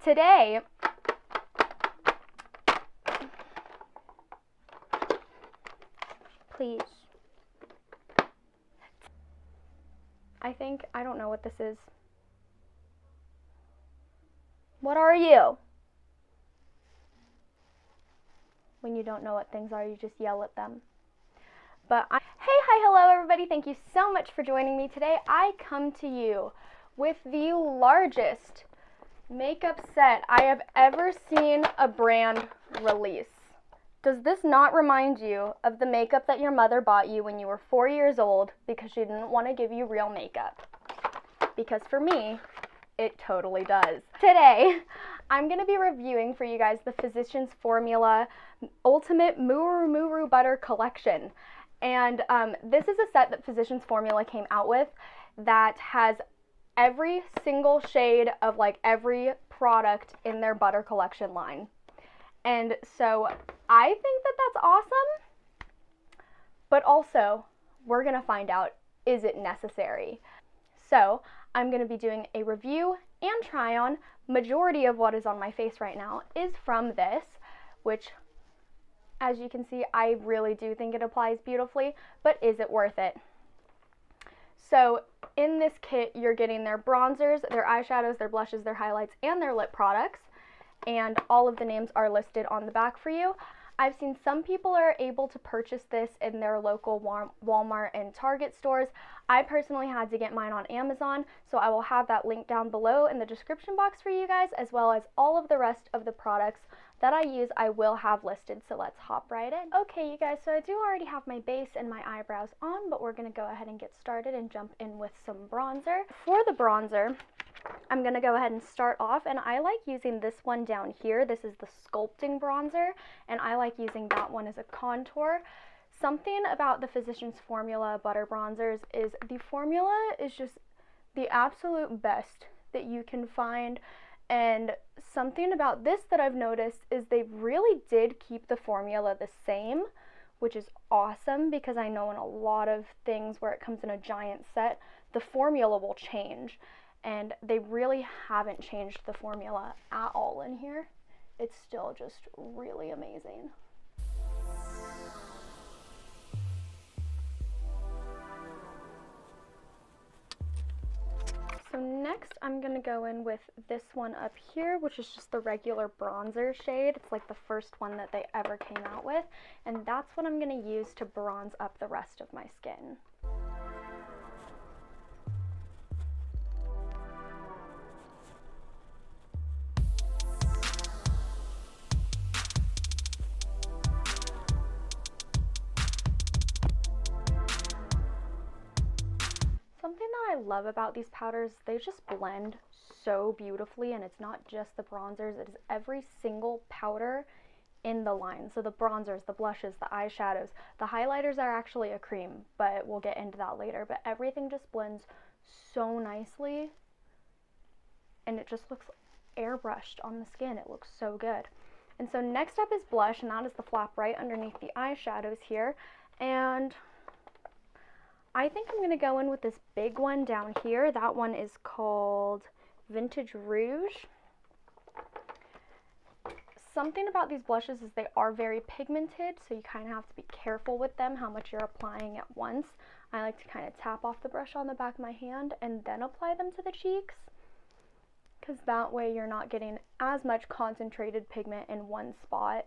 today, please. I don't know what this is. What are you? When you don't know what things are, you just yell at them. Hey, hi, hello everybody. Thank you so much for joining me today. I come to you with the largest makeup set I have ever seen a brand release. Does this not remind you of the makeup that your mother bought you when you were 4 years old because she didn't want to give you real makeup? Because for me, it totally does. Today, I'm going to be reviewing for you guys the Physicians Formula Ultimate Murumuru Butter Collection. And this is a set that Physicians Formula came out with that has every single shade of like every product in their butter collection line. And so I think that that's awesome, but also we're going to find out, is it necessary? So I'm going to be doing a review and try on. Majority of what is on my face right now is from this, which as you can see, I really do think it applies beautifully, but is it worth it? So in this kit, you're getting their bronzers, their eyeshadows, their blushes, their highlights, and their lip products. And all of the names are listed on the back for you. I've seen some people are able to purchase this in their local Walmart and Target stores. I personally had to get mine on Amazon, so I will have that link down below in the description box for you guys, as well as all of the rest of the products that I use I will have listed, so let's hop right in. Okay, you guys, so I do already have my base and my eyebrows on, but we're gonna go ahead and get started and jump in with some bronzer. For the bronzer, I'm going to go ahead and start off, and I like using this one down here. This is the Sculpting Bronzer, and I like using that one as a contour. Something about the Physicians Formula Butter Bronzers is the formula is just the absolute best that you can find, and something about this that I've noticed is they really did keep the formula the same, which is awesome because I know in a lot of things where it comes in a giant set, the formula will change. And they really haven't changed the formula at all in here. It's still just really amazing. So next I'm going to go in with this one up here, which is just the regular bronzer shade. It's like the first one that they ever came out with. And that's what I'm going to use to bronze up the rest of my skin. Something that I love about these powders, they just blend so beautifully, and it's not just the bronzers, it is every single powder in the line. So the bronzers, the blushes, the eyeshadows, the highlighters are actually a cream, but we'll get into that later. But everything just blends so nicely, and it just looks airbrushed on the skin. It looks so good. And so next up is blush, and that is the flap right underneath the eyeshadows here. And I think I'm going to go in with this big one down here. That one is called Vintage Rouge. Something about these blushes is they are very pigmented, so you kind of have to be careful with them, how much you're applying at once. I like to kind of tap off the brush on the back of my hand and then apply them to the cheeks, because that way you're not getting as much concentrated pigment in one spot.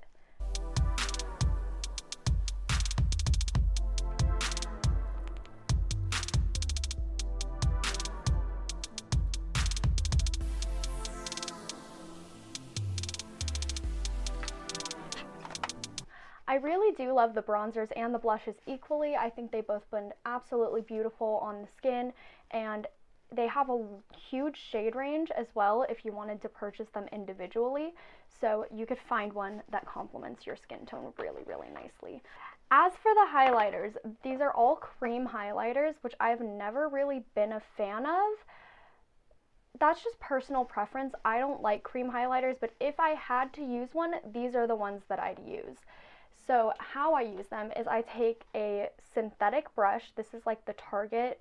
I really do love the bronzers and the blushes equally. I think they both blend absolutely beautiful on the skin, and they have a huge shade range as well if you wanted to purchase them individually. So you could find one that complements your skin tone really, really nicely. As for the highlighters, these are all cream highlighters, which I've never really been a fan of. That's just personal preference. I don't like cream highlighters, but if I had to use one, these are the ones that I'd use. So how I use them is I take a synthetic brush. This is like the Target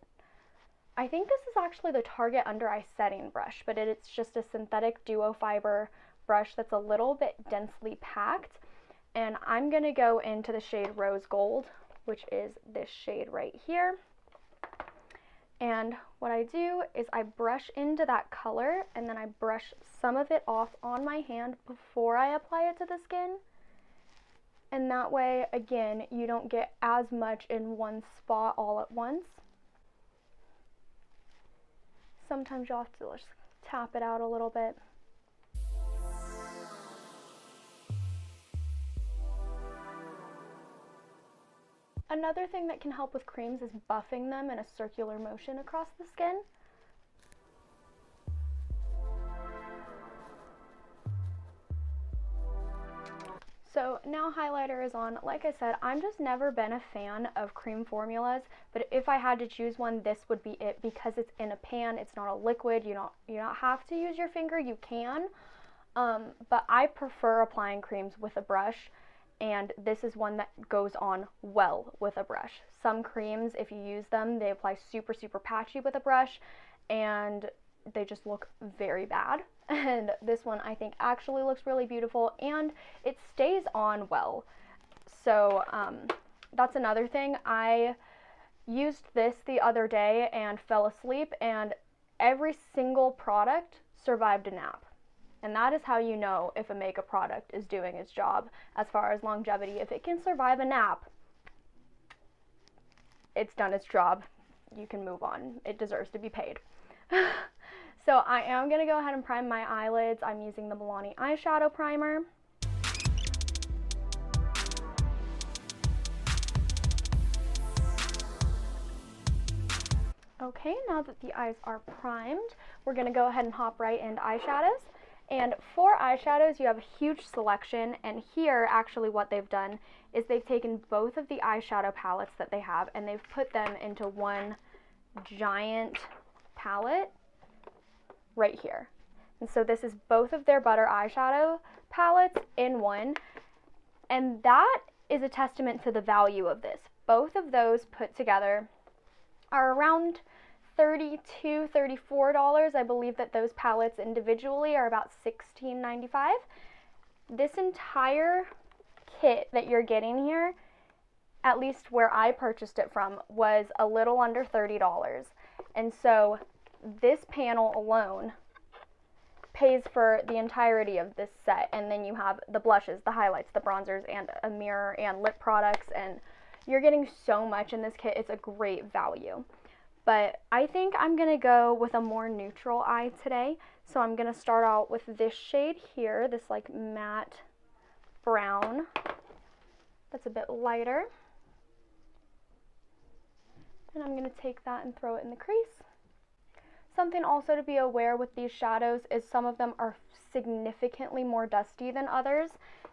I think this is actually the Tarte under eye setting brush, but it's just a synthetic duo fiber brush that's a little bit densely packed. And I'm going to go into the shade Rose Gold, which is this shade right here. And what I do is I brush into that color, and then I brush some of it off on my hand before I apply it to the skin. And that way, again, you don't get as much in one spot all at once. Sometimes you'll have to just tap it out a little bit. Another thing that can help with creams is buffing them in a circular motion across the skin. So now highlighter is on. Like I said, I'm just never been a fan of cream formulas, but if I had to choose one, this would be it because it's in a pan, it's not a liquid, you don't have to use your finger, you can, but I prefer applying creams with a brush, and this is one that goes on well with a brush. Some creams, if you use them, they apply super, super patchy with a brush, and they just look very bad. And this one I think actually looks really beautiful, and it stays on well. So that's another thing. I used this the other day and fell asleep, and every single product survived a nap. And that is how you know if a makeup product is doing its job as far as longevity. If it can survive a nap, it's done its job. You can move on. It deserves to be paid. So I am going to go ahead and prime my eyelids. I'm using the Milani eyeshadow primer. Okay, now that the eyes are primed, we're going to go ahead and hop right into eyeshadows. And for eyeshadows, you have a huge selection, and here actually what they've done is they've taken both of the eyeshadow palettes that they have and they've put them into one giant palette right here. And so this is both of their butter eyeshadow palettes in one, and that is a testament to the value of this. Both of those put together are around $32, $34. I believe that those palettes individually are about $16.95. This entire kit that you're getting here, at least where I purchased it from, was a little under $30. And so this panel alone pays for the entirety of this set, and then you have the blushes, the highlights, the bronzers, and a mirror and lip products, and you're getting so much in this kit. It's a great value. But I think I'm going to go with a more neutral eye today, so I'm going to start out with this shade here, this like matte brown that's a bit lighter, and I'm going to take that and throw it in the crease. Something also to be aware with these shadows is some of them are significantly more dusty than others.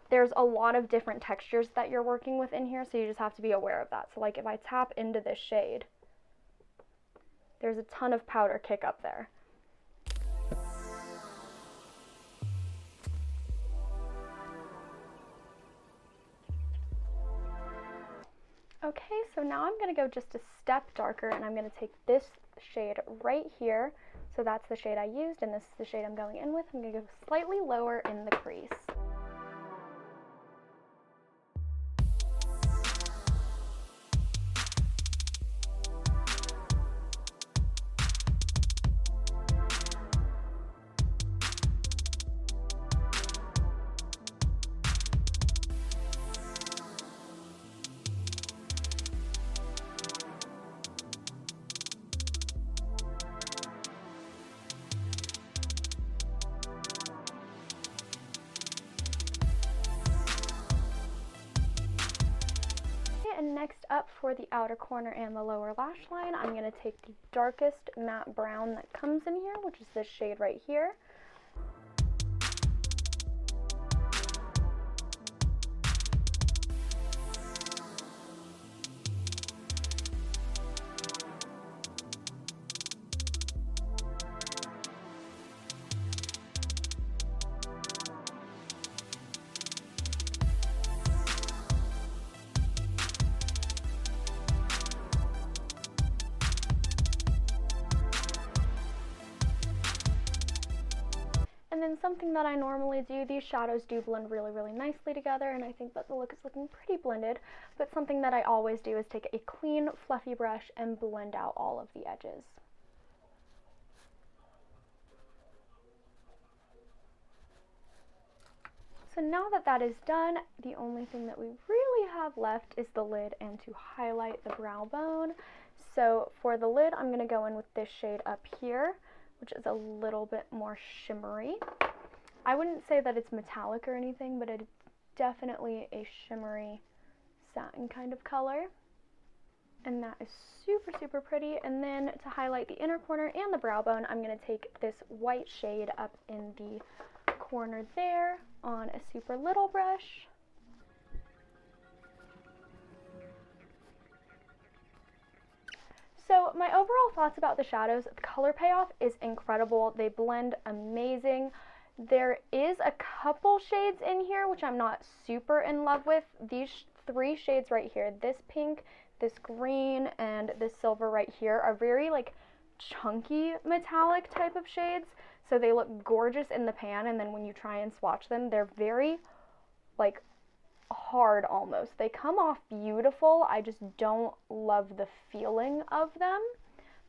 There's a lot of different textures that you're working with in here, so you just have to be aware of that. So like if I tap into this shade, there's a ton of powder kick up there. Okay, so now I'm going to go just a step darker, and I'm going to take this shade right here. So that's the shade I used, and this is the shade I'm going in with. I'm going to go slightly lower in the crease. And next up, for the outer corner and the lower lash line, I'm going to take the darkest matte brown that comes in here, which is this shade right here. something that I normally do. These shadows do blend really, really nicely together, and I think that the look is looking pretty blended, but something that I always do is take a clean, fluffy brush and blend out all of the edges. So now that that is done, the only thing that we really have left is the lid and to highlight the brow bone. So for the lid, I'm going to go in with this shade up here, which is a little bit more shimmery. I wouldn't say that it's metallic or anything, but it's definitely a shimmery satin kind of color. And that is super, super pretty. And then to highlight the inner corner and the brow bone, I'm going to take this white shade up in the corner there on a super little brush. So my overall thoughts about the shadows, the color payoff is incredible. They blend amazing. There is a couple shades in here which I'm not super in love with. These three shades right here, this pink, this green, and this silver right here are very like chunky metallic type of shades. So they look gorgeous in the pan, and then when you try and swatch them, they're very like hard almost. They come off beautiful. I just don't love the feeling of them,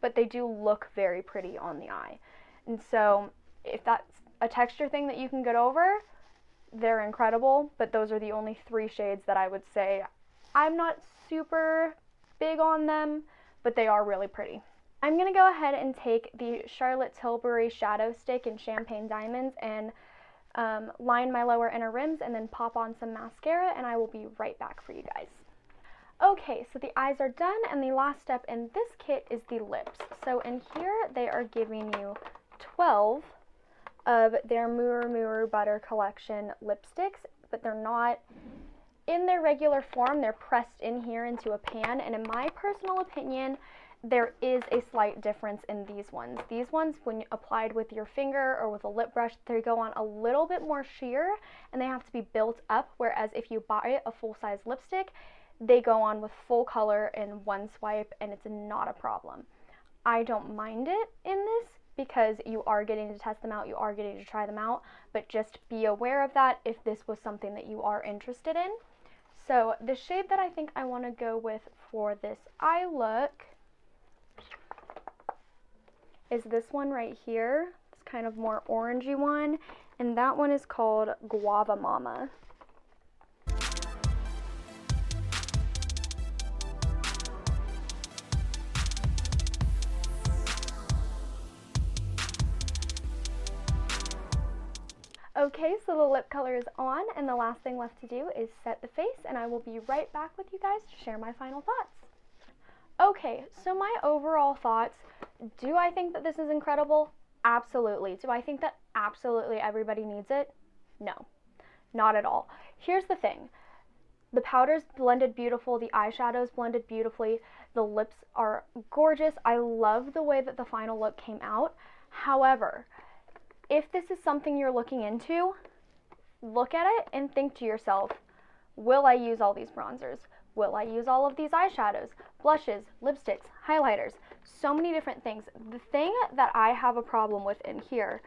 but they do look very pretty on the eye. And so if that's a texture thing that you can get over, they're incredible, but those are the only three shades that I would say I'm not super big on them, but they are really pretty. I'm going to go ahead and take the Charlotte Tilbury Shadow Stick in Champagne Diamonds and line my lower inner rims and then pop on some mascara, and I will be right back for you guys. Okay, so the eyes are done, and the last step in this kit is the lips. So in here they are giving you 12 of their Murumuru Butter Collection lipsticks, but they're not in their regular form. They're pressed in here into a pan, and in my personal opinion, there is a slight difference in these ones. These ones, when applied with your finger or with a lip brush, they go on a little bit more sheer and they have to be built up, whereas if you buy a full-size lipstick, they go on with full color in one swipe and it's not a problem. I don't mind it in this because you are getting to test them out, you are getting to try them out, but just be aware of that if this was something that you are interested in. So the shade that I think I want to go with for this eye look is this one right here. It's kind of more orangey one, and that one is called Guava Mama. Okay, so the lip color is on, and the last thing left to do is set the face, and I will be right back with you guys to share my final thoughts. Okay, so my overall thoughts, do I think that this is incredible? Absolutely. Do I think that absolutely everybody needs it? No, not at all. Here's the thing. The powders blended beautiful, the eyeshadows blended beautifully, the lips are gorgeous. I love the way that the final look came out. However, if this is something you're looking into, look at it and think to yourself, will I use all these bronzers? Will I use all of these eyeshadows, blushes, lipsticks, highlighters, so many different things. The thing that I have a problem with in here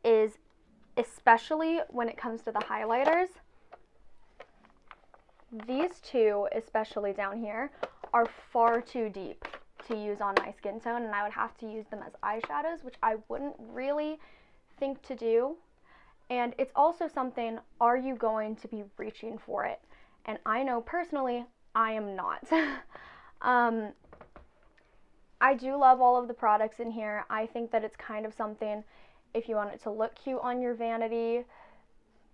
is, especially when it comes to the highlighters, these two, especially down here, are far too deep to use on my skin tone, and I would have to use them as eyeshadows, which I wouldn't really think to do. And it's also something, are you going to be reaching for it? And I know personally, I am not. I do love all of the products in here. I think that it's kind of something, if you want it to look cute on your vanity,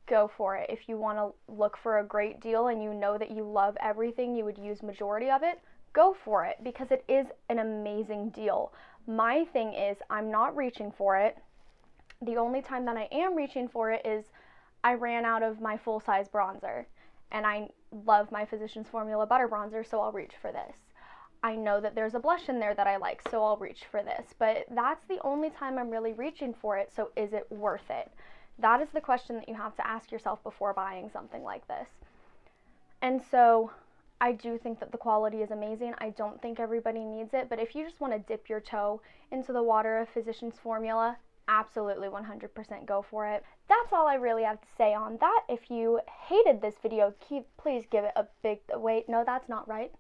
go for it. If you want to look for a great deal and you know that you love everything, you would use majority of it, go for it, because it is an amazing deal. My thing is, I'm not reaching for it. The only time that I am reaching for it is I ran out of my full-size bronzer, and I love my Physicians Formula Butter Bronzer, so I'll reach for this. I know that there's a blush in there that I like, so I'll reach for this. But that's the only time I'm really reaching for it, so is it worth it? That is the question that you have to ask yourself before buying something like this. And so I do think that the quality is amazing. I don't think everybody needs it, but if you just want to dip your toe into the water of Physicians Formula, absolutely 100% go for it. That's all I really have to say on that. If you hated this video, please give it a big, wait, no, that's not right.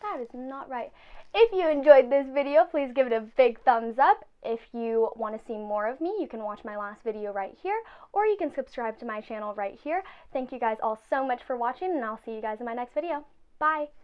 That is not right. If you enjoyed this video, please give it a big thumbs up. If you want to see more of me, you can watch my last video right here, or you can subscribe to my channel right here. Thank you guys all so much for watching, and I'll see you guys in my next video. Bye!